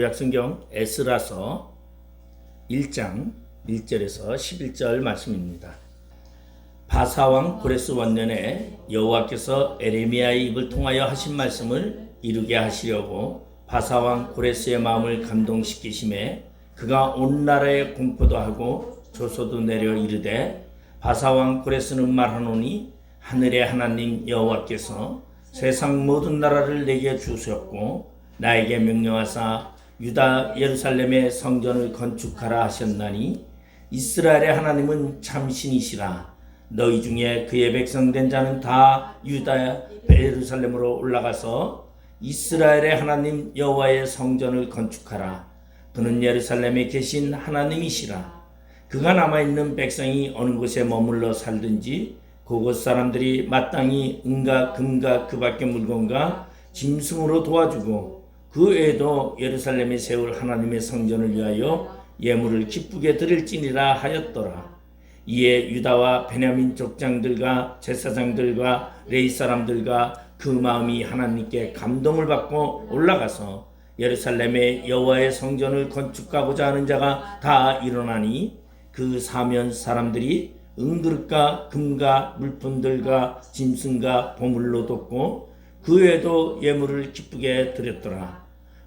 구약성경 에스라서 1장 1절에서 11절 말씀입니다. 바사왕 고레스 원년에 여호와께서 에레미야의 입을 통하여 하신 말씀을 이루게 하시려고 바사왕 고레스의 마음을 감동시키심에 그가 온 나라에 공포도 하고 조소도 내려 이르되 바사왕 고레스는 말하노니 하늘의 하나님 여호와께서 세상 모든 나라를 내게 주셨고 나에게 명령하사 유다 예루살렘의 성전을 건축하라 하셨나니 이스라엘의 하나님은 참 신이시라. 너희 중에 그의 백성된 자는 다 유다 예루살렘으로 올라가서 이스라엘의 하나님 여호와의 성전을 건축하라. 그는 예루살렘에 계신 하나님이시라. 그가 남아있는 백성이 어느 곳에 머물러 살든지 그곳 사람들이 마땅히 은과 금과 그 밖의 물건과 짐승으로 도와주고 그 외에도 예루살렘에 세울 하나님의 성전을 위하여 예물을 기쁘게 드릴지니라 하였더라. 이에 유다와 베냐민 족장들과 제사장들과 레위 사람들과 그 마음이 하나님께 감동을 받고 올라가서 예루살렘에 여호와의 성전을 건축하고자 하는 자가 다 일어나니 그 사면 사람들이 은그릇과 금과 물품들과 짐승과 보물로 돕고 그 외에도 예물을 기쁘게 드렸더라.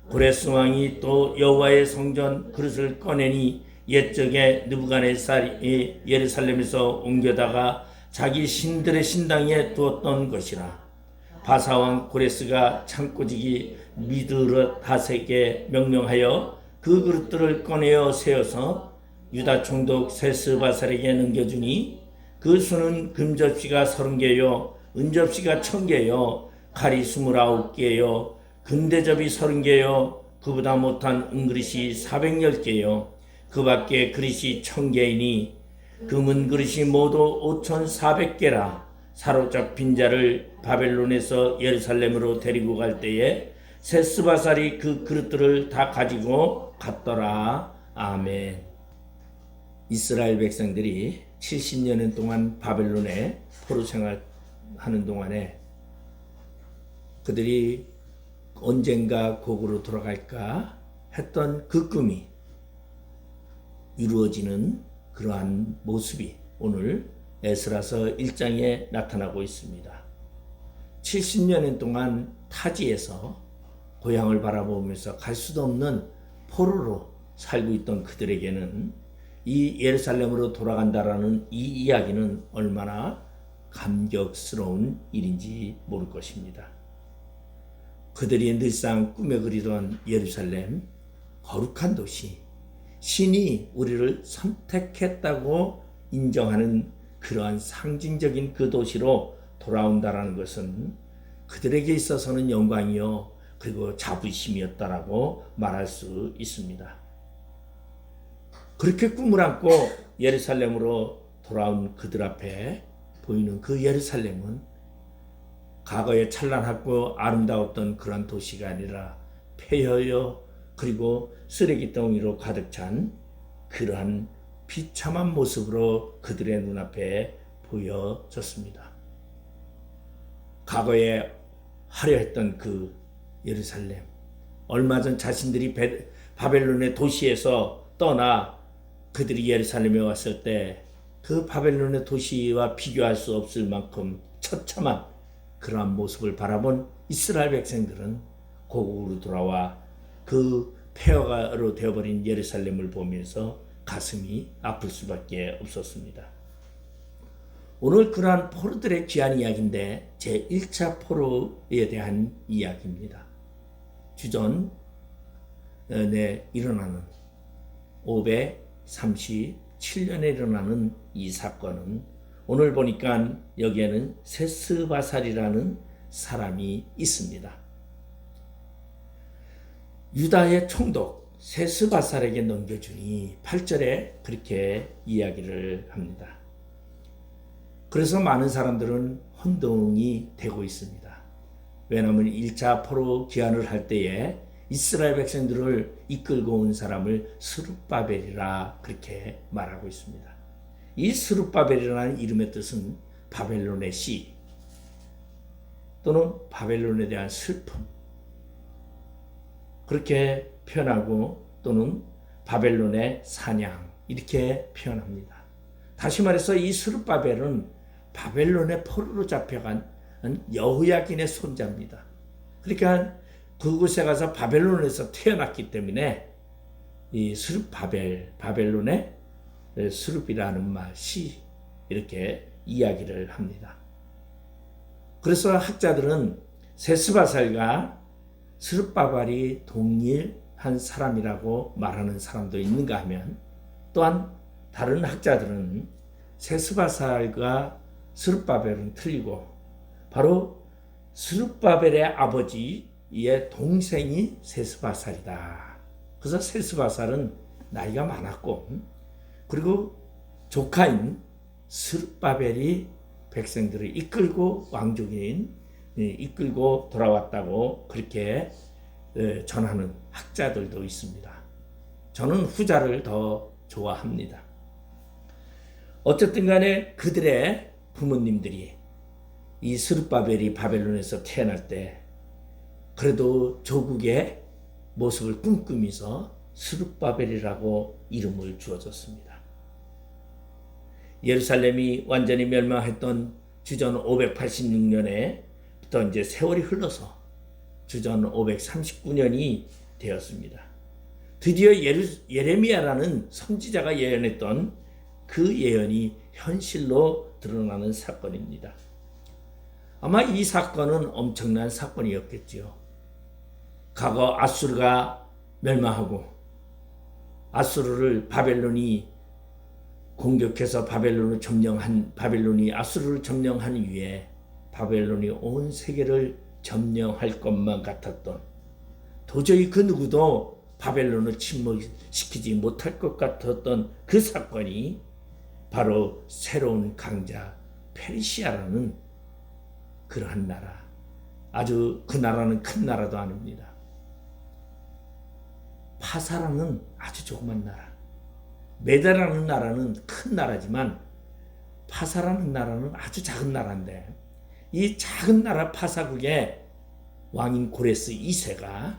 고레스 왕이 또 여호와의 성전 그릇을 꺼내니 옛적에 느부갓네살이 예루살렘에서 옮겨다가 자기 신들의 신당에 두었던 것이라. 바사왕 고레스가 창고지기 미드르닷에게 명령하여 그 그릇들을 꺼내어 세워서 유다 총독 세스바살에게 넘겨주니 그 수는 금접시가 30개요 은접시가 1000개요 칼이 29개요 금대접이 30개요 그보다 못한 은그릇이 410개요 그 밖에 그릇이 1000개이니 금은 그릇이 모두 5400개라. 사로잡힌 자를 바벨론에서 예루살렘으로 데리고 갈 때에 세스바살이 그 그릇들을 다 가지고 갔더라. 아멘. 이스라엘 백성들이 70년 동안 바벨론에 포로 생활하는 동안에 그들이 언젠가 고국으로 돌아갈까 했던 그 꿈이 이루어지는 그러한 모습이 오늘 에스라서 1장에 나타나고 있습니다. 70년 동안 타지에서 고향을 바라보면서 갈 수도 없는 포로로 살고 있던 그들에게는 이 예루살렘으로 돌아간다라는 이 이야기는 얼마나 감격스러운 일인지 모를 것입니다. 그들이 늘상 꿈에 그리던 예루살렘, 거룩한 도시, 신이 우리를 선택했다고 인정하는 그러한 상징적인 그 도시로 돌아온다라는 것은 그들에게 있어서는 영광이요 그리고 자부심이었다라고 말할 수 있습니다. 그렇게 꿈을 안고 예루살렘으로 돌아온 그들 앞에 보이는 그 예루살렘은 과거에 찬란하고 아름다웠던 그런 도시가 아니라 폐허여 그리고 쓰레기덩이로 가득 찬 그러한 비참한 모습으로 그들의 눈앞에 보여졌습니다. 과거에 화려했던 그 예루살렘, 얼마 전 자신들이 바벨론의 도시에서 떠나 그들이 예루살렘에 왔을 때 그 바벨론의 도시와 비교할 수 없을 만큼 처참한 그러한 모습을 바라본 이스라엘 백성들은 고국으로 돌아와 그 폐허가로 되어버린 예루살렘을 보면서 가슴이 아플 수밖에 없었습니다. 오늘 그러한 포로들의 귀한 이야기인데 제1차 포로에 대한 이야기입니다. 주전에 일어나는 537년에 일어나는 이 사건은 오늘 보니까 여기에는 세스바살이라는 사람이 있습니다. 유다의 총독 세스바살에게 넘겨주니 8절에 그렇게 이야기를 합니다. 그래서 많은 사람들은 혼동이 되고 있습니다. 왜냐하면 1차 포로 귀환을 할 때에 이스라엘 백성들을 이끌고 온 사람을 스룹바벨이라 그렇게 말하고 있습니다. 이 스룹바벨이라는 이름의 뜻은 바벨론의 씨 또는 바벨론에 대한 슬픔 그렇게 표현하고 또는 바벨론의 사냥 이렇게 표현합니다. 다시 말해서 이 스룹바벨은 바벨론의 포로로 잡혀간 여호야긴의 손자입니다. 그러니까 그곳에 가서 바벨론에서 태어났기 때문에 이 바벨론의 스룹이라는 맛이 이렇게 이야기를 합니다. 그래서 학자들은 세스바살과 스룹바벨이 동일한 사람이라고 말하는 사람도 있는가 하면, 또한 다른 학자들은 세스바살과 스룹바벨은 틀리고 바로 스룹바벨의 아버지의 동생이 세스바살이다. 그래서 세스바살은 나이가 많았고, 그리고 조카인 스룹바벨이 백성들을 이끌고 왕족인 이끌고 돌아왔다고 그렇게 전하는 학자들도 있습니다. 저는 후자를 더 좋아합니다. 어쨌든 간에 그들의 부모님들이 이 스룹바벨이 바벨론에서 태어날 때 그래도 조국의 모습을 꿈꾸면서 스룹바벨이라고 이름을 주어졌습니다. 예루살렘이 완전히 멸망했던 주전 586년에부터 이제 세월이 흘러서 주전 539년이 되었습니다. 드디어 예레미야라는 선지자가 예언했던 그 예언이 현실로 드러나는 사건입니다. 아마 이 사건은 엄청난 사건이었겠지요. 과거 아수르가 멸망하고 아수르를 바벨론이 공격해서 바벨론이 아수르를 점령한 이후에 바벨론이 온 세계를 점령할 것만 같았던, 도저히 그 누구도 바벨론을 침몰시키지 못할 것 같았던 그 사건이 바로 새로운 강자 페르시아라는 그러한 나라, 아주 그 나라는 큰 나라도 아닙니다. 파사라는 아주 조그만 나라, 메대라는 나라는 큰 나라지만 파사라는 나라는 아주 작은 나라인데, 이 작은 나라 파사국의 왕인 고레스 2세가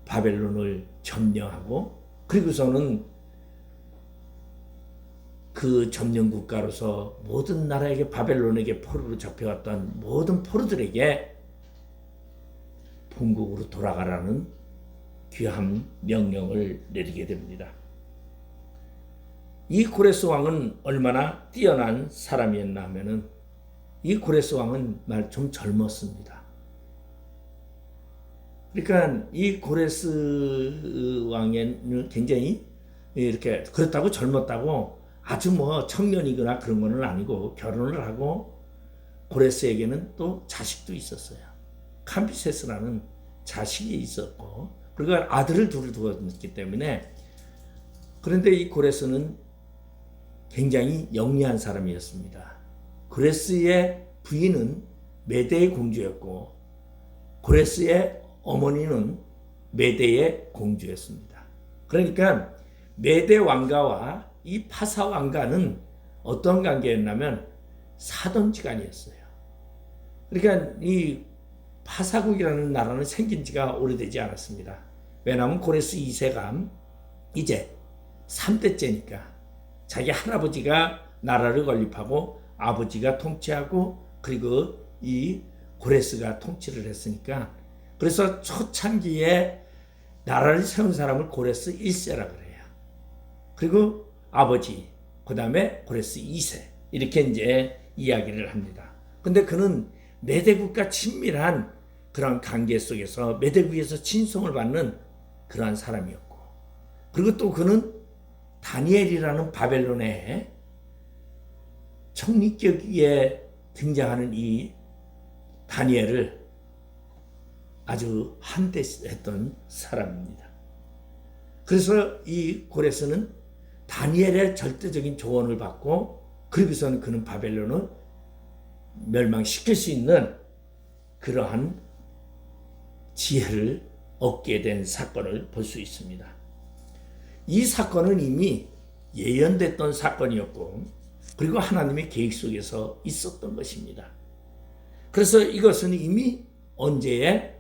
바벨론을 점령하고, 그리고서는 그 점령 국가로서 모든 나라에게 바벨론에게 포로로 잡혀갔던 모든 포로들에게 본국으로 돌아가라는 귀한 명령을 내리게 됩니다. 이 고레스 왕은 얼마나 뛰어난 사람이었나 하면은, 이 고레스 왕은 좀 젊었습니다. 그러니까 이 고레스 왕은 굉장히 이렇게 그렇다고 젊었다고 아주 청년이거나 그런 거는 아니고, 결혼을 하고 고레스에게는 또 자식도 있었어요. 캄비세스라는 자식이 있었고, 그리고 아들을 둘을 두었기 때문에. 그런데 이 고레스는 굉장히 영리한 사람이었습니다. 고레스의 부인은 메대의 공주였고, 고레스의 어머니는 메대의 공주였습니다. 그러니까 메대 왕가와 이 파사 왕가는 어떤 관계였냐면 사돈지간이었어요. 그러니까 이 파사국이라는 나라는 생긴 지가 오래되지 않았습니다. 왜냐하면 고레스 2세가 이제 3대째니까 자기 할아버지가 나라를 건립하고 아버지가 통치하고, 그리고 이 고레스가 통치를 했으니까, 그래서 초창기에 나라를 세운 사람을 고레스 1세라 그래요. 그리고 아버지, 그 다음에 고레스 2세, 이렇게 이제 이야기를 합니다. 근데 그는 메대국과 친밀한 그런 관계 속에서 메대국에서 친송을 받는 그러한 사람이었고, 그리고 또 그는 다니엘이라는 바벨론의 총리격에 등장하는 이 다니엘을 아주 한대했던 사람입니다. 그래서 이 고레스는 다니엘의 절대적인 조언을 받고, 그리고서는 그는 바벨론을 멸망시킬 수 있는 그러한 지혜를 얻게 된 사건을 볼 수 있습니다. 이 사건은 이미 예언됐던 사건이었고, 그리고 하나님의 계획 속에서 있었던 것입니다. 그래서 이것은 이미 언제에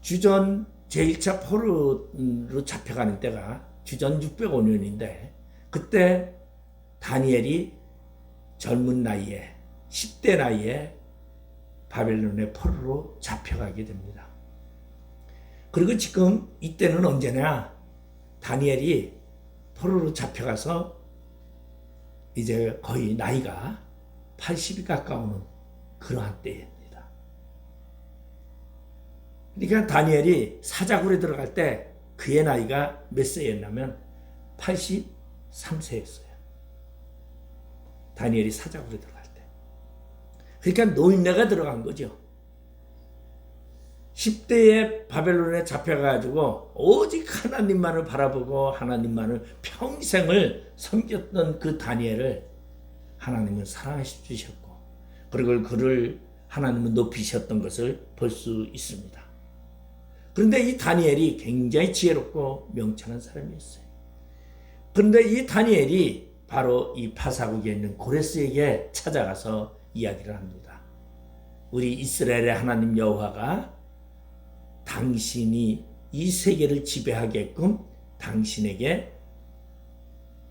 주전 제1차 포로로 잡혀가는 때가 주전 605년인데 그때 다니엘이 젊은 나이에 10대 나이에 바벨론의 포로로 잡혀가게 됩니다. 그리고 지금 이때는 언제냐? 다니엘이 포로로 잡혀가서 이제 거의 나이가 80이 가까우는 그러한 때입니다. 그러니까 다니엘이 사자굴에 들어갈 때 그의 나이가 몇 세였냐면 83세였어요. 다니엘이 사자굴에 들어갈 때. 그러니까 노인네가 들어간 거죠. 10대에 바벨론에 잡혀가지고 오직 하나님만을 바라보고 하나님만을 평생을 섬겼던 그 다니엘을 하나님은 사랑하시 주셨고 그리고 그를 하나님은 높이셨던 것을 볼 수 있습니다. 그런데 이 다니엘이 굉장히 지혜롭고 명철한 사람이었어요. 그런데 이 다니엘이 바로 이 파사국에 있는 고레스에게 찾아가서 이야기를 합니다. 우리 이스라엘의 하나님 여호와가 당신이 이 세계를 지배하게끔 당신에게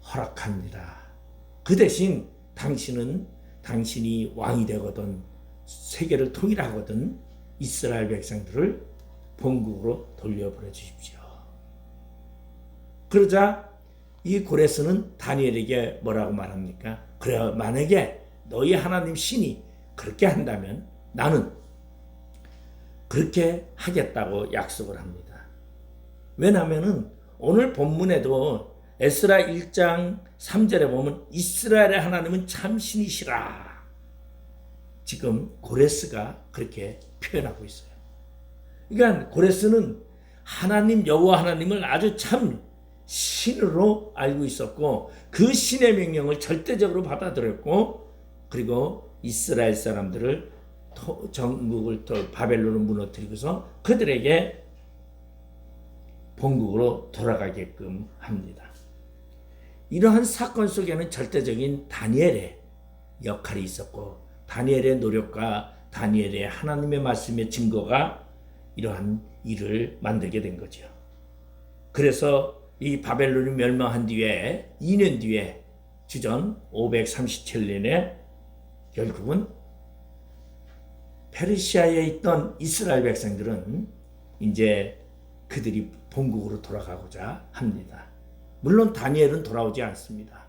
허락합니다. 그 대신 당신은 당신이 왕이 되거든 세계를 통일하거든 이스라엘 백성들을 본국으로 돌려보내 주십시오. 그러자 이 고레스는 다니엘에게 뭐라고 말합니까? 그래 만약에 너희 하나님 신이 그렇게 한다면 나는 그렇게 하겠다고 약속을 합니다. 왜냐하면 오늘 본문에도 에스라 1장 3절에 보면 이스라엘의 하나님은 참 신이시라. 지금 고레스가 그렇게 표현하고 있어요. 그러니까 고레스는 하나님 여호와 하나님을 아주 참 신으로 알고 있었고 그 신의 명령을 절대적으로 받아들였고 그리고 이스라엘 사람들을 정국을 바벨론을 무너뜨리고서 그들에게 본국으로 돌아가게끔 합니다. 이러한 사건 속에는 절대적인 다니엘의 역할이 있었고 다니엘의 노력과 다니엘의 하나님의 말씀의 증거가 이러한 일을 만들게 된 거죠. 그래서 이 바벨론이 멸망한 뒤에 2년 뒤에 주전 537년에 결국은 페르시아에 있던 이스라엘 백성들은 이제 그들이 본국으로 돌아가고자 합니다. 물론 다니엘은 돌아오지 않습니다.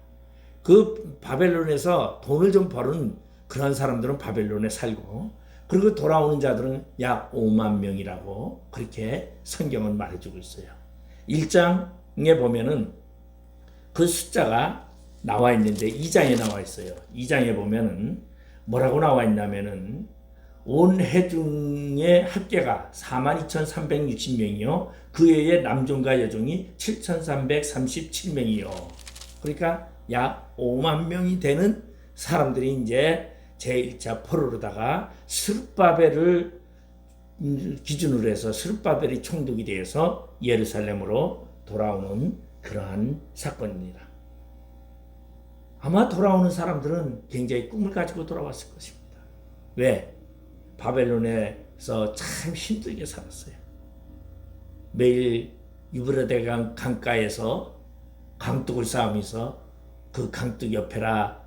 그 바벨론에서 돈을 좀 버는 그런 사람들은 바벨론에 살고 그리고 돌아오는 자들은 약 5만 명이라고 그렇게 성경은 말해주고 있어요. 1장에 보면은 그 숫자가 나와 있는데 2장에 나와 있어요. 2장에 보면은 뭐라고 나와 있냐면은 온 해중의 합계가 42,360명이요. 그 외에 남종과 여종이 7,337명이요. 그러니까 약 5만 명이 되는 사람들이 이제 제1차 포로로다가 스룹바벨을 기준으로 해서 스룹바벨이 총독이 되어서 예루살렘으로 돌아오는 그러한 사건입니다. 아마 돌아오는 사람들은 굉장히 꿈을 가지고 돌아왔을 것입니다. 왜? 바벨론에서 참 힘들게 살았어요. 매일 유브라데 강가에서 강둑을 쌓으면서 그 강둑 옆에라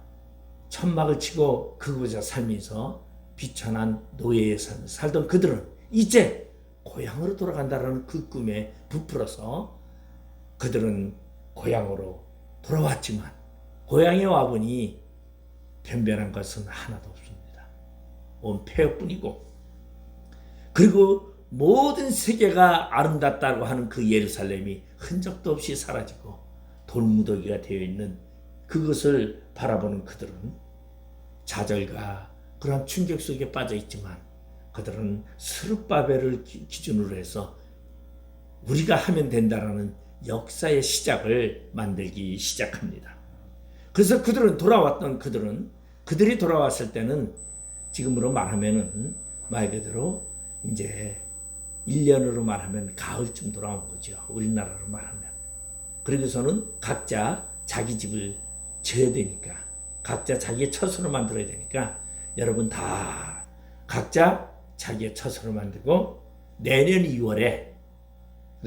천막을 치고 그곳에 살면서 비천한 노예에 살던 그들은 이제 고향으로 돌아간다는 그 꿈에 부풀어서 그들은 고향으로 돌아왔지만 고향에 와보니 변변한 것은 하나도 없습니다. 온 폐허뿐이고 그리고 모든 세계가 아름답다고 하는 그 예루살렘이 흔적도 없이 사라지고 돌무더기가 되어 있는 그것을 바라보는 그들은 좌절과 그런 충격 속에 빠져 있지만 그들은 스룹바벨을 기준으로 해서 우리가 하면 된다라는 역사의 시작을 만들기 시작합니다. 그래서 그들은 돌아왔던 그들이 돌아왔을 때는 지금으로 말하면은 말 그대로 이제 1년으로 말하면 가을쯤 돌아온 거죠. 우리나라로 말하면. 그러고서는 각자 자기 집을 지어야 되니까 각자 자기의 처소를 만들어야 되니까 여러분 다 각자 자기의 처소를 만들고 내년 2월에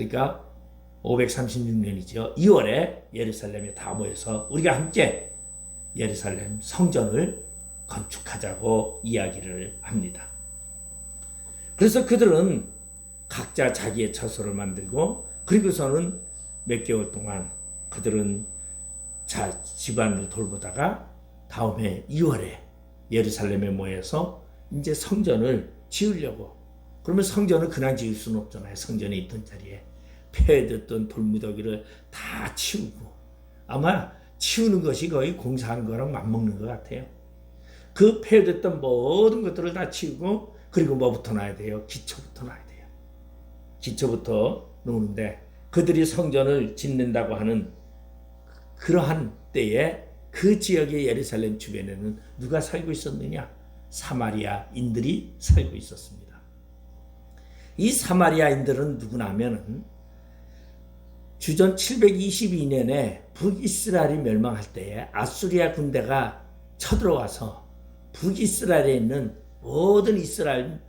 그러니까 536년이죠. 2월에 예루살렘에 다 모여서 우리가 함께 예루살렘 성전을 건축하자고 이야기를 합니다. 그래서 그들은 각자 자기의 처소를 만들고 그리고서는 몇 개월 동안 그들은 집안을 돌보다가 다음해 2월에 예루살렘에 모여서 이제 성전을 지으려고. 그러면 성전을 그냥 지을 수는 없잖아요. 성전에 있던 자리에 폐해졌던 돌무더기를 다 치우고, 아마 치우는 것이 거의 공사하는 거랑 맞먹는 것 같아요. 그 폐해졌던 모든 것들을 다 치우고, 그리고 뭐부터 놔야 돼요? 기초부터 놔야 돼요. 기초부터 놓는데, 그들이 성전을 짓는다고 하는 그러한 때에 그 지역의 예루살렘 주변에는 누가 살고 있었느냐? 사마리아인들이 살고 있었습니다. 이 사마리아인들은 누구나 하면은 주전 722년에 북이스라엘이 멸망할 때에 아수리아 군대가 쳐들어와서 북이스라엘에 있는 모든 이스라엘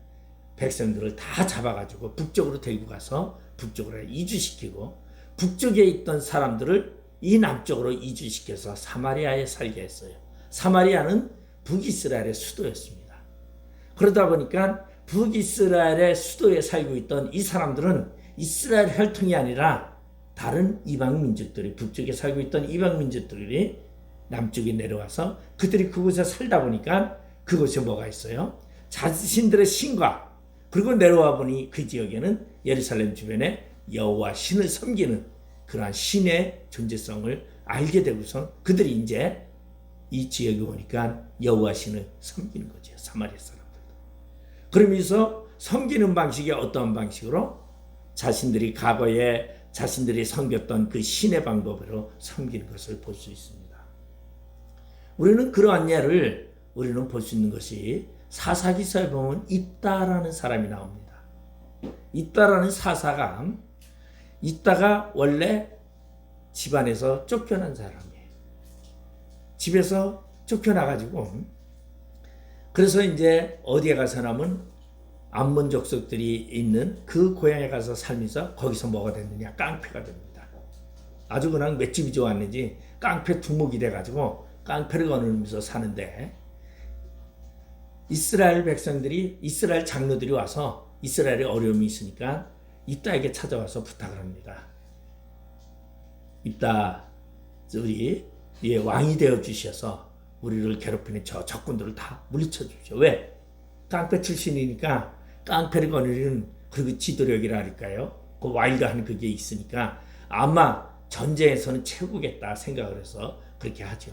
백성들을 다 잡아가지고 북쪽으로 데리고 가서 북쪽으로 이주시키고, 북쪽에 있던 사람들을 이 남쪽으로 이주시켜서 사마리아에 살게 했어요. 사마리아는 북이스라엘의 수도였습니다. 그러다 보니까 북이스라엘의 수도에 살고 있던 이 사람들은 이스라엘 혈통이 아니라 다른 이방 민족들이, 북쪽에 살고 있던 이방 민족들이 남쪽에 내려와서 그들이 그곳에 살다 보니까 그곳에 뭐가 있어요? 자신들의 신과, 그리고 내려와 보니 그 지역에는 예루살렘 주변에 여호와 신을 섬기는 그러한 신의 존재성을 알게 되고서 그들이 이제 이 지역에 오니까 여호와 신을 섬기는 거죠. 사마리아 사람들도. 그러면서 섬기는 방식이 어떠한 방식으로? 자신들이 과거에 자신들이 섬겼던 그 신의 방법으로 섬기는 것을 볼 수 있습니다. 우리는 그러한 예를 우리는 볼 수 있는 것이 사사기서에 보면 입다라는 사람이 나옵니다. 입다라는 사사가 있다가 원래 집안에서 쫓겨난 사람이에요. 집에서 쫓겨나가지고, 그래서 이제 어디에 가서 나면 암몬 족속들이 있는 그 고향에 가서 살면서 거기서 뭐가 됐느냐? 깡패가 됩니다. 아주 그냥 맷집이 좋았는지 깡패 두목이 돼가지고 깡패를 거느리면서 사는데, 이스라엘 백성들이, 이스라엘 장로들이 와서 이스라엘에 어려움이 있으니까 입다에게 찾아와서 부탁을 합니다. 입다, 우리 왕이 되어 주셔서 우리를 괴롭히는 저 적군들을 다 물리쳐 주십시오. 왜? 깡패 출신이니까 깡패를 거느리는 그 지도력이라 할까요? 그 와일드한 그게 있으니까 아마 전쟁에서는 최고겠다 생각을 해서 그렇게 하죠.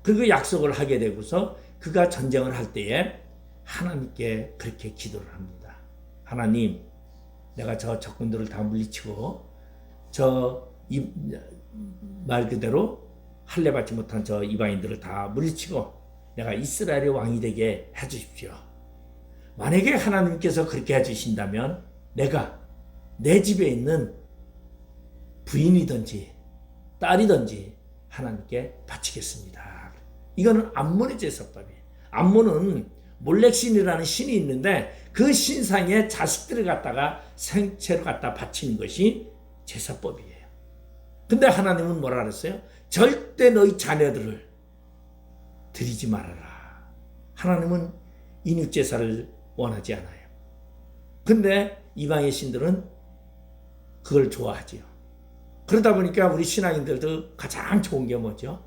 그리고 약속을 하게 되고서 그가 전쟁을 할 때에 하나님께 그렇게 기도를 합니다. 하나님, 내가 저 적군들을 다 물리치고 말 그대로 할례 받지 못한 저 이방인들을 다 물리치고 내가 이스라엘의 왕이 되게 해주십시오. 만약에 하나님께서 그렇게 해주신다면 내가 내 집에 있는 부인이든지 딸이든지 하나님께 바치겠습니다. 이거는 암몬의 제사법이에요. 암몬은 몰렉신이라는 신이 있는데 그 신상에 자식들을 갖다가 생체로 갖다 바치는 것이 제사법이에요. 근데 하나님은 뭐라 그랬어요? 절대 너희 자녀들을 드리지 말아라. 하나님은 인육제사를 원하지 않아요. 근데 이방의 신들은 그걸 좋아하지요. 그러다 보니까 우리 신앙인들도 가장 좋은 게 뭐죠?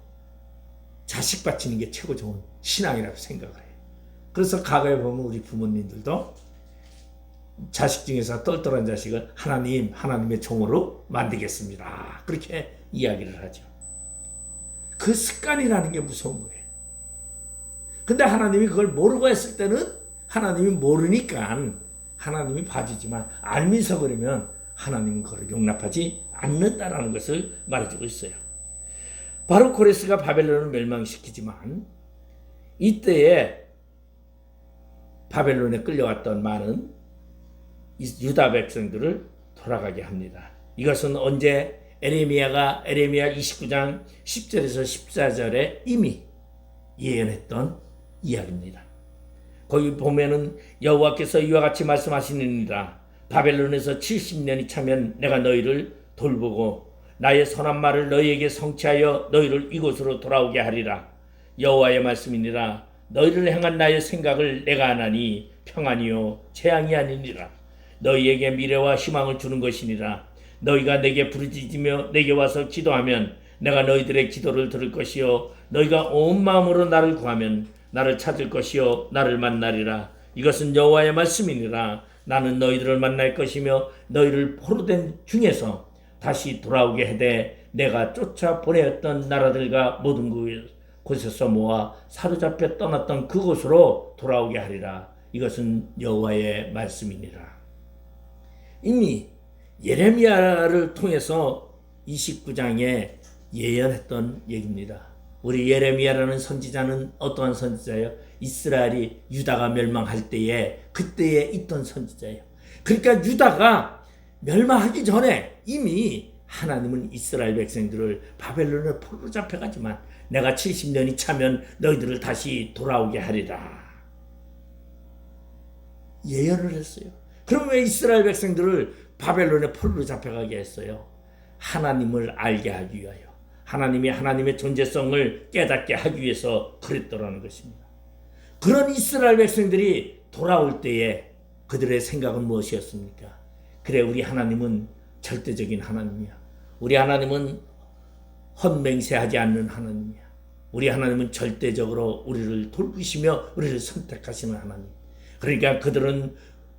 자식 바치는 게 최고 좋은 신앙이라고 생각을 해요. 그래서 과거에 보면 우리 부모님들도 자식 중에서 똘똘한 자식을 하나님의 종으로 만들겠습니다. 그렇게 이야기를 하죠. 그 습관이라는 게 무서운 거예요. 근데 하나님이 그걸 모르고 했을 때는 하나님이 모르니까 하나님이 봐주지만 알면서 그러면 하나님은 그걸 용납하지 않는다라는 것을 말해주고 있어요. 바로 고레스가 바벨론을 멸망시키지만 이때에 바벨론에 끌려왔던 많은 유다 백성들을 돌아가게 합니다. 이것은 언제 에레미야 29장 10절에서 14절에 이미 예언했던 이야기입니다. 거기 보면은 여호와께서 이와 같이 말씀하시느니라. 바벨론에서 70년이 차면 내가 너희를 돌보고 나의 선한 말을 너희에게 성취하여 너희를 이곳으로 돌아오게 하리라. 여호와의 말씀이니라. 너희를 향한 나의 생각을 내가 아나니 평안이요 재앙이 아니니라. 너희에게 미래와 희망을 주는 것이니라. 너희가 내게 부르짖으며 내게 와서 기도하면 내가 너희들의 기도를 들을 것이요 너희가 온 마음으로 나를 구하면 나를 찾을 것이요 나를 만나리라. 이것은 여호와의 말씀이니라. 나는 너희들을 만날 것이며 너희를 포로된 중에서 다시 돌아오게 하되 내가 쫓아 보내었던 나라들과 모든 곳에서 모아 사로잡혀 떠났던 그곳으로 돌아오게 하리라. 이것은 여호와의 말씀이니라. 이미 예레미야를 통해서 29장에 예언했던 얘기입니다. 우리 예레미야라는 선지자는 어떠한 선지자예요? 이스라엘이 유다가 멸망할 때에 그때에 있던 선지자예요. 그러니까 유다가 멸망하기 전에 이미 하나님은 이스라엘 백성들을 바벨론에 포로 잡혀가지만 내가 70년이 차면 너희들을 다시 돌아오게 하리라 예언을 했어요. 그럼 왜 이스라엘 백성들을 바벨론에 포로로 잡혀가게 했어요? 하나님을 알게 하기 위하여, 하나님이 하나님의 존재성을 깨닫게 하기 위해서 그랬더라는 것입니다. 그런 이스라엘 백성들이 돌아올 때에 그들의 생각은 무엇이었습니까? 그래, 우리 하나님은 절대적인 하나님이야. 우리 하나님은 헌맹세하지 않는 하나님이야. 우리 하나님은 절대적으로 우리를 돌보시며 우리를 선택하시는 하나님. 그러니까 그들은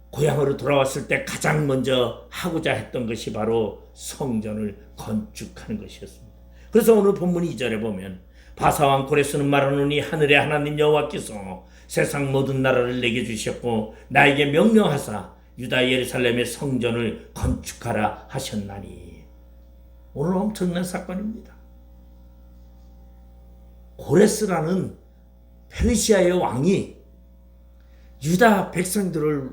고향으로 돌아왔을 때 가장 먼저 하고자 했던 것이 바로 성전을 건축하는 것이었습니다. 그래서 오늘 본문 2절에 보면 바사왕 고레스는 말하노니 하늘의 하나님 여호와께서 세상 모든 나라를 내게 주셨고 나에게 명령하사 유다 예루살렘의 성전을 건축하라 하셨나니. 오늘 엄청난 사건입니다. 고레스라는 페르시아의 왕이 유다 백성들을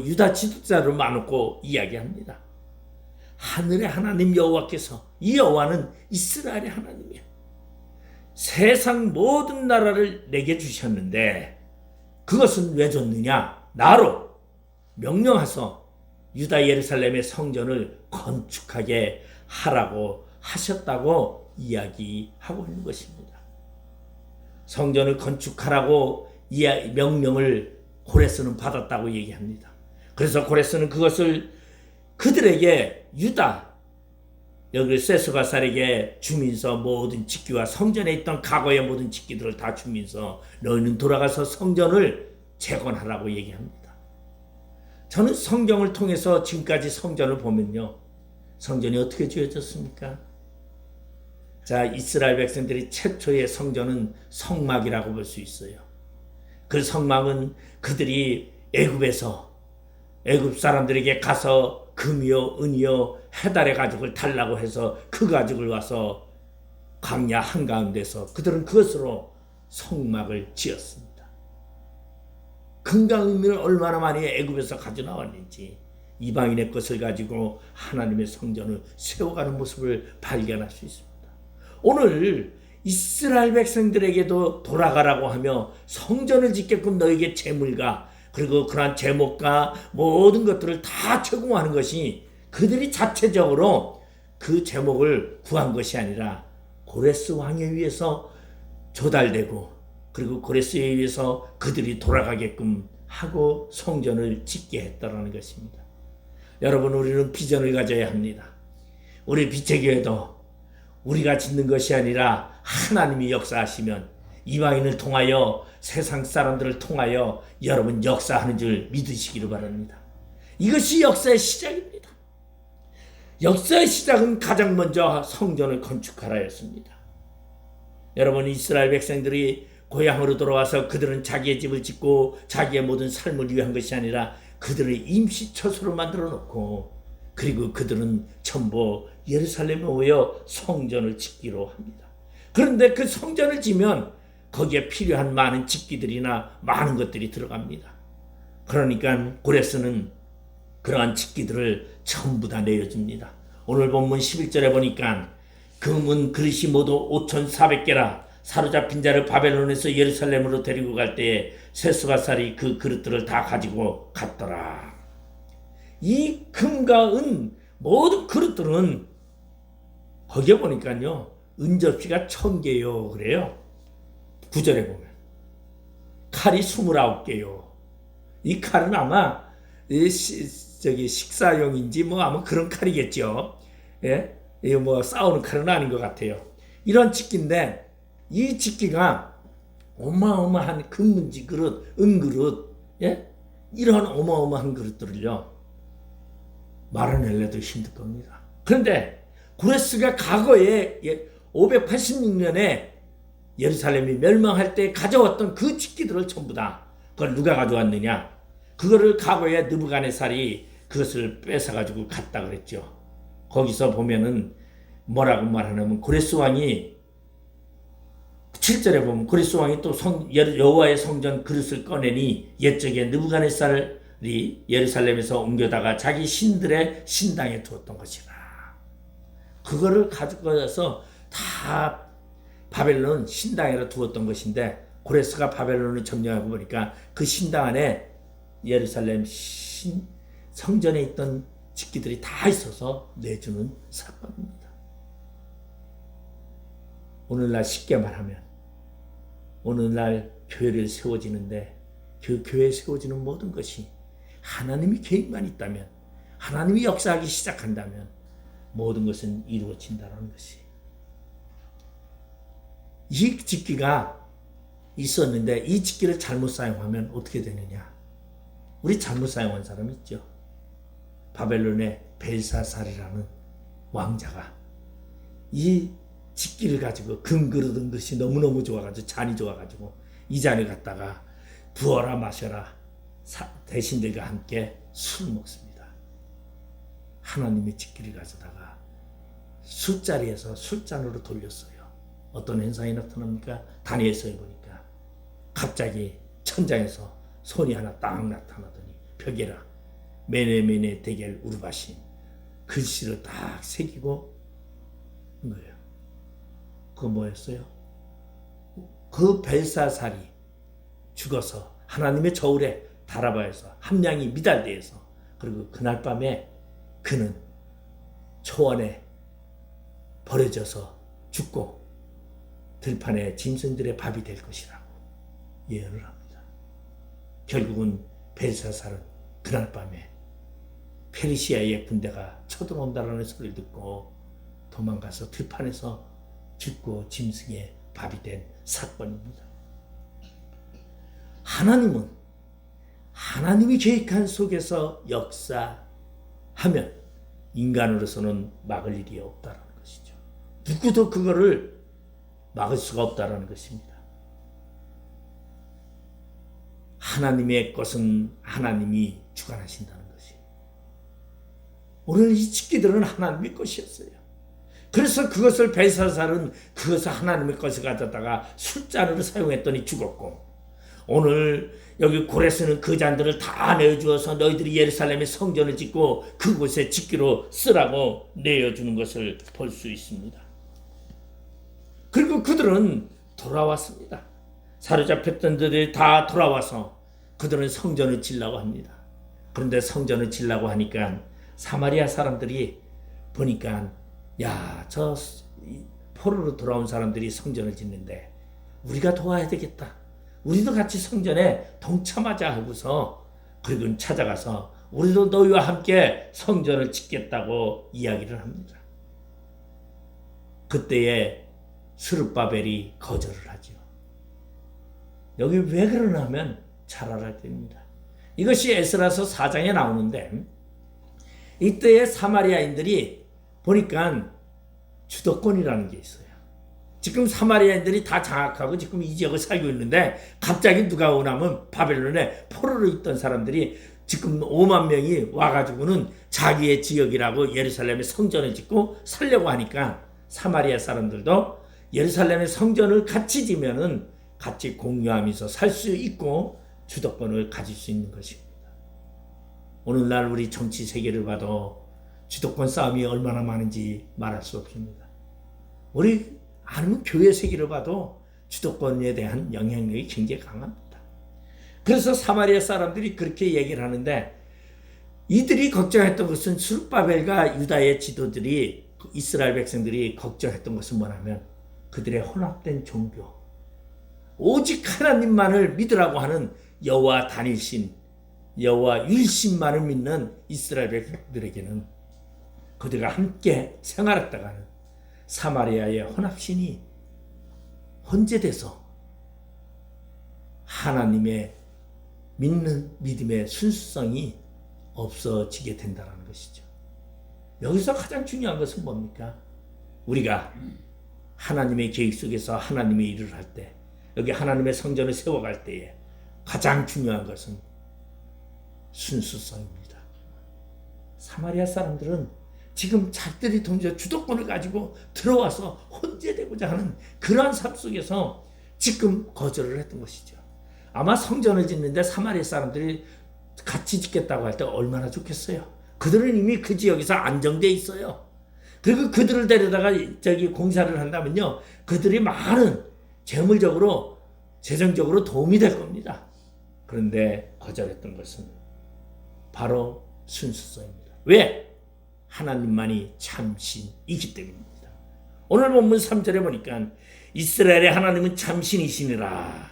유다 지도자를 마놓고 이야기합니다. 하늘의 하나님 여호와께서, 이 여호와는 이스라엘의 하나님이야. 세상 모든 나라를 내게 주셨는데 그것은 왜 줬느냐? 나로 명령하서 유다 예루살렘의 성전을 건축하게 하라고 하셨다고 이야기하고 있는 것입니다. 성전을 건축하라고 명령을 고레스는 받았다고 얘기합니다. 그래서 고레스는 그것을 그들에게 유다, 여기 세스바살에게 주면서 모든 직기와 성전에 있던 과거의 모든 직기들을 다 주면서 너희는 돌아가서 성전을 재건하라고 얘기합니다. 저는 성경을 통해서 지금까지 성전을 보면요, 성전이 어떻게 지어졌습니까? 자, 이스라엘 백성들이 최초의 성전은 성막이라고 볼 수 있어요. 그 성막은 그들이 애굽 사람들에게 가서 금이요 은이요 해달의 가죽을 달라고 해서 그 가죽을 와서 광야 한가운데서 그들은 그것으로 성막을 지었습니다. 금강을 얼마나 많이 애굽에서 가져 나왔는지 이방인의 것을 가지고 하나님의 성전을 세워가는 모습을 발견할 수 있습니다. 오늘 이스라엘 백성들에게도 돌아가라고 하며 성전을 짓게끔 너에게 재물과 그리고 그러한 제목과 모든 것들을 다 제공하는 것이 그들이 자체적으로 그 제목을 구한 것이 아니라 고레스 왕에 의해서 조달되고 그리고 고레스에 의해서 그들이 돌아가게끔 하고 성전을 짓게 했다는 것입니다. 여러분, 우리는 비전을 가져야 합니다. 우리 비체교회도 우리가 짓는 것이 아니라 하나님이 역사하시면 이방인을 통하여 세상 사람들을 통하여 여러분 역사하는 줄 믿으시기를 바랍니다. 이것이 역사의 시작입니다. 역사의 시작은 가장 먼저 성전을 건축하라였습니다. 여러분, 이스라엘 백성들이 고향으로 돌아와서 그들은 자기의 집을 짓고 자기의 모든 삶을 위한 것이 아니라 그들을 임시처소로 만들어 놓고 그리고 그들은 전부 예루살렘에 모여 성전을 짓기로 합니다. 그런데 그 성전을 지면 거기에 필요한 많은 직기들이나 많은 것들이 들어갑니다. 그러니까 고레스는 그러한 직기들을 전부 다 내어줍니다. 오늘 본문 11절에 보니까 금은 그릇이 모두 5,400개라 사로잡힌 자를 바벨론에서 예루살렘으로 데리고 갈 때에 세스바살이 그 그릇들을 다 가지고 갔더라. 이 금과 은 모든 그릇들은 거기에 보니까요 은접시가 1000개요 그래요. 9절에 보면 칼이 29개요. 이 칼은 아마 식사용인지 뭐 아마 그런 칼이겠죠. 예? 이거 뭐 싸우는 칼은 아닌 것 같아요. 이런 집기인데 이 집기가 어마어마한 금문지 그릇, 은그릇, 예? 이런 어마어마한 그릇들을요 말아내려도 힘들 겁니다. 그런데 고레스가 과거에 586년에 예루살렘이 멸망할 때 가져왔던 그 집기들을 전부 다 그걸 누가 가져왔느냐? 그거를 과거에 느부갓네살이 그것을 뺏어가지고 갔다 그랬죠. 거기서 보면은 뭐라고 말하냐면 고레스 왕이 7절에 보면 고레스 왕이 또 여호와의 성전 그릇을 꺼내니 옛적에 느부갓네살이 예루살렘에서 옮겨다가 자기 신들의 신당에 두었던 것이라. 그거를 가지고 가서 다 바벨론 신당에 두었던 것인데 고레스가 바벨론을 점령하고 보니까 그 신당 안에 예루살렘 성전에 있던 집기들이 다 있어서 내주는 사건입니다. 오늘날 쉽게 말하면 오늘날 교회를 세워지는데 그 교회에 세워지는 모든 것이 하나님이 계획만 있다면 하나님이 역사하기 시작한다면 모든 것은 이루어진다는 것이 이 집기가 있었는데 이 집기를 잘못 사용하면 어떻게 되느냐. 우리 잘못 사용한 사람이 있죠. 바벨론의 벨사살이라는 왕자가 이 집기를 가지고 금그릇 은그릇이 너무너무 좋아가지고 잔이 좋아가지고 이 잔을 갖다가 부어라 마셔라 대신들과 함께 술 먹습니다. 하나님의 집기를 가져다가 술자리에서 술잔으로 돌렸어요. 어떤 현상이 나타납니까? 다니엘서에 보니까 갑자기 천장에서 손이 하나 딱 나타나더니 벽에라 메네메네 데겔 우르바신 글씨를 딱 새기고 한 거예요. 그거 뭐였어요? 그 벨사살이 죽어서 하나님의 저울에 다라바에서 함량이 미달대에서 그리고 그날 밤에 그는 초원에 버려져서 죽고 들판에 짐승들의 밥이 될 것이라고 예언을 합니다. 결국은 벨사살은 그날 밤에 페르시아의 군대가 쳐들어온다는 소리를 듣고 도망가서 들판에서 죽고 짐승의 밥이 된 사건입니다. 하나님은 하나님이 계획한 속에서 역사하면 인간으로서는 막을 일이 없다는 것이죠. 누구도 그거를 막을 수가 없다는 것입니다. 하나님의 것은 하나님이 주관하신다는 것이. 오늘 이 집기들은 하나님의 것이었어요. 그래서 그것을 벨사살은 그것을 하나님의 것을 가져다가 술잔으로 사용했더니 죽었고 오늘 여기 고레스는 그 잔들을 다 내어주어서 너희들이 예루살렘에 성전을 짓고 그곳에 집기로 쓰라고 내어주는 것을 볼 수 있습니다. 그리고 그들은 돌아왔습니다. 사로잡혔던 들이 다 돌아와서 그들은 성전을 지으려고 합니다. 그런데 성전을 지으려고 하니까 사마리아 사람들이 보니까 야, 저 포로로 돌아온 사람들이 성전을 짓는데 우리가 도와야 되겠다. 우리도 같이 성전에 동참하자 하고서 그리고 찾아가서 우리도 너희와 함께 성전을 짓겠다고 이야기를 합니다. 그때에 스룹바벨이 거절을 하죠. 여기 왜 그러나 하면 잘 알아야 됩니다. 이것이 에스라서 4장에 나오는데 이때의 사마리아인들이 보니까 주도권이라는 게 있어요. 지금 사마리아인들이 다 장악하고 지금 이 지역을 살고 있는데 갑자기 누가 오냐면 바벨론에 포로로 있던 사람들이 지금 5만 명이 와가지고는 자기의 지역이라고 예루살렘에 성전을 짓고 살려고 하니까 사마리아 사람들도 예루살렘의 성전을 같이 지면은 같이 공유하면서 살 수 있고 주도권을 가질 수 있는 것입니다. 오늘날 우리 정치 세계를 봐도 주도권 싸움이 얼마나 많은지 말할 수 없습니다. 우리 아니면 교회 세계를 봐도 주도권에 대한 영향력이 굉장히 강합니다. 그래서 사마리아 사람들이 그렇게 얘기를 하는데 이들이 걱정했던 것은 스룹바벨과 유다의 지도들이 이스라엘 백성들이 걱정했던 것은 뭐냐면 그들의 혼합된 종교, 오직 하나님만을 믿으라고 하는 여호와 단일신, 여호와 율신만을 믿는 이스라엘 백성들에게는 그들과 함께 생활했다가는 사마리아의 혼합신이 혼재돼서 하나님의 믿는 믿음의 순수성이 없어지게 된다는 것이죠. 여기서 가장 중요한 것은 뭡니까? 우리가 하나님의 계획 속에서 하나님의 일을 할 때, 여기 하나님의 성전을 세워갈 때에 가장 중요한 것은 순수성입니다. 사마리아 사람들은 지금 자기들이 통제 주도권을 가지고 들어와서 혼재되고자 하는 그러한 삶 속에서 지금 거절을 했던 것이죠. 아마 성전을 짓는데 사마리아 사람들이 같이 짓겠다고 할 때 얼마나 좋겠어요. 그들은 이미 그 지역에서 안정돼 있어요. 그리고 그들을 데려다가 공사를 한다면요, 그들이 많은 재물적으로 재정적으로 도움이 될 겁니다. 그런데 거절했던 것은 바로 순수성입니다. 왜? 하나님만이 참신이기 때문입니다. 오늘 본문 3절에 보니까 이스라엘의 하나님은 참신이시니라.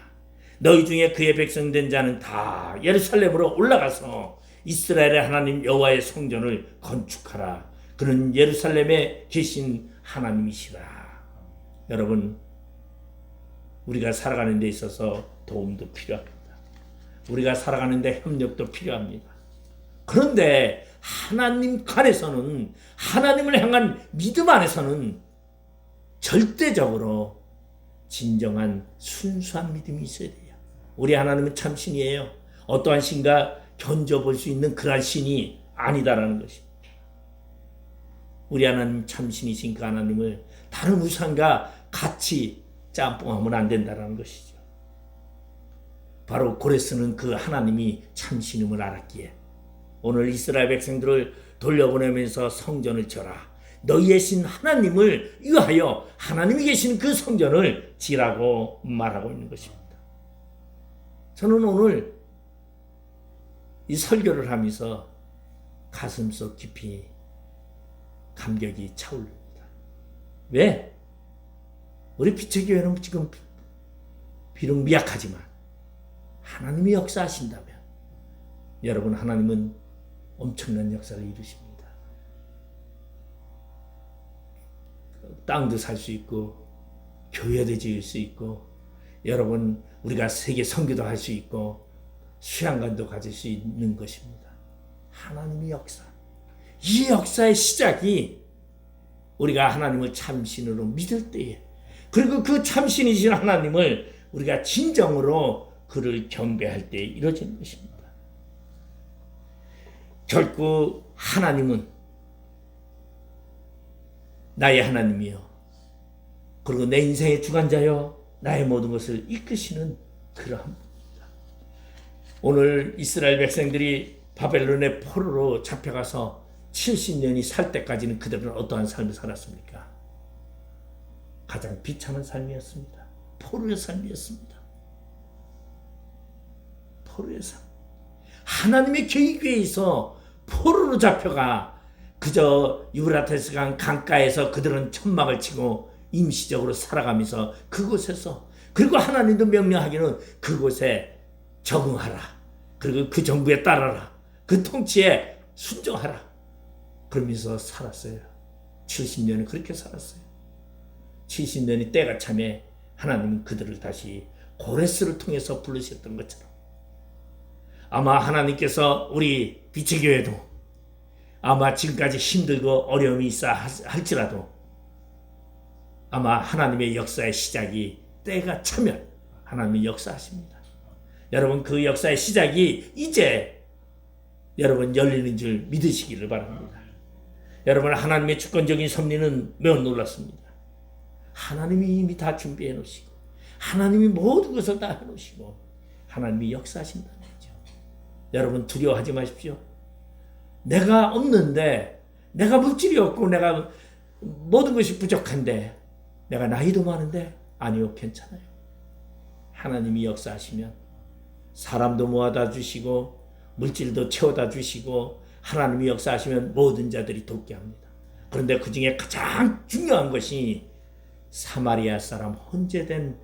너희 중에 그의 백성된 자는 다 예루살렘으로 올라가서 이스라엘의 하나님 여호와의 성전을 건축하라. 그는 예루살렘에 계신 하나님이시라. 여러분, 우리가 살아가는 데 있어서 도움도 필요합니다. 우리가 살아가는 데 협력도 필요합니다. 그런데 하나님 간에서는, 하나님을 향한 믿음 안에서는 절대적으로 진정한 순수한 믿음이 있어야 돼요. 우리 하나님은 참 신이에요. 어떠한 신과 견뎌볼 수 있는 그러한 신이 아니다라는 것입니다. 우리 하나님 참 신이신 그 하나님을 다른 우상과 같이 짬뽕하면 안 된다는 것이죠. 바로 고레스는 그 하나님이 참 신임을 알았기에 오늘 이스라엘 백성들을 돌려보내면서 성전을 쳐라. 너희의 신 하나님을 위하여 하나님이 계신 그 성전을 지라고 말하고 있는 것입니다. 저는 오늘 이 설교를 하면서 가슴속 깊이 감격이 차오릅니다. 왜? 우리 빛의 교회는 지금 비록 미약하지만 하나님이 역사하신다면 여러분, 하나님은 엄청난 역사를 이루십니다. 땅도 살 수 있고 교회도 지을 수 있고 여러분, 우리가 세계 선교도 할 수 있고 수양관도 가질 수 있는 것입니다. 하나님의 역사, 이 역사의 시작이 우리가 하나님을 참신으로 믿을 때에, 그리고 그 참신이신 하나님을 우리가 진정으로 그를 경배할 때에 이루어지는 것입니다. 결국 하나님은 나의 하나님이요, 그리고 내 인생의 주관자요, 나의 모든 것을 이끄시는 그러한 분입니다. 오늘 이스라엘 백성들이 바벨론의 포로로 잡혀가서 70년이 살 때까지는 그들은 어떠한 삶을 살았습니까? 가장 비참한 삶이었습니다. 포로의 삶이었습니다. 포로의 삶. 하나님의 계획에 의해서 포로로 잡혀가 그저 유브라테스 강가에서 그들은 천막을 치고 임시적으로 살아가면서 그곳에서, 그리고 하나님도 명령하기는 그곳에 적응하라. 그리고 그 정부에 따라라. 그 통치에 순종하라. 그러면서 살았어요. 70년을 그렇게 살았어요. 70년이 때가 참에 하나님은 그들을 다시 고레스를 통해서 부르셨던 것처럼 아마 하나님께서 우리 빛의 교회도 아마 지금까지 힘들고 어려움이 있어 할지라도 아마 하나님의 역사의 시작이 때가 차면 하나님이 역사하십니다. 여러분, 그 역사의 시작이 이제 여러분 열리는 줄 믿으시기를 바랍니다. 여러분, 하나님의 주권적인 섭리는 매우 놀랍습니다. 하나님이 이미 다 준비해 놓으시고 하나님이 모든 것을 다 해 놓으시고 하나님이 역사하신다는 거죠. 여러분, 두려워하지 마십시오. 내가 없는데, 내가 물질이 없고 내가 모든 것이 부족한데, 내가 나이도 많은데, 아니요, 괜찮아요. 하나님이 역사하시면 사람도 모아다 주시고 물질도 채워다 주시고 하나님이 역사하시면 모든 자들이 돕게 합니다. 그런데 그 중에 가장 중요한 것이 사마리아 사람 혼재된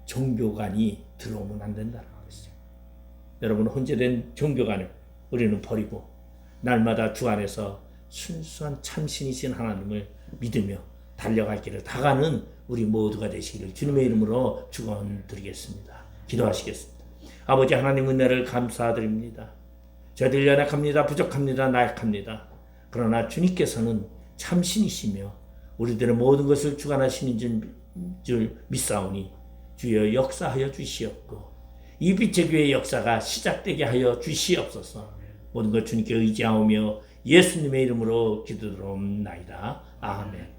종교관이 들어오면 안 된다는 것이죠. 여러분, 혼재된 종교관을 우리는 버리고 날마다 주 안에서 순수한 참신이신 하나님을 믿으며 달려갈 길을 다가는 우리 모두가 되시기를 주님의 이름으로 축원드리겠습니다. 기도하시겠습니다. 아버지 하나님, 은혜를 감사드립니다. 저희들 연약합니다. 부족합니다. 나약합니다. 그러나 주님께서는 참신이시며 우리들의 모든 것을 주관하시는 줄 믿사오니 주여 역사하여 주시옵고 이 빛의 교회의 역사가 시작되게 하여 주시옵소서. 모든 것 주님께 의지하오며 예수님의 이름으로 기도드리옵나이다. 아멘.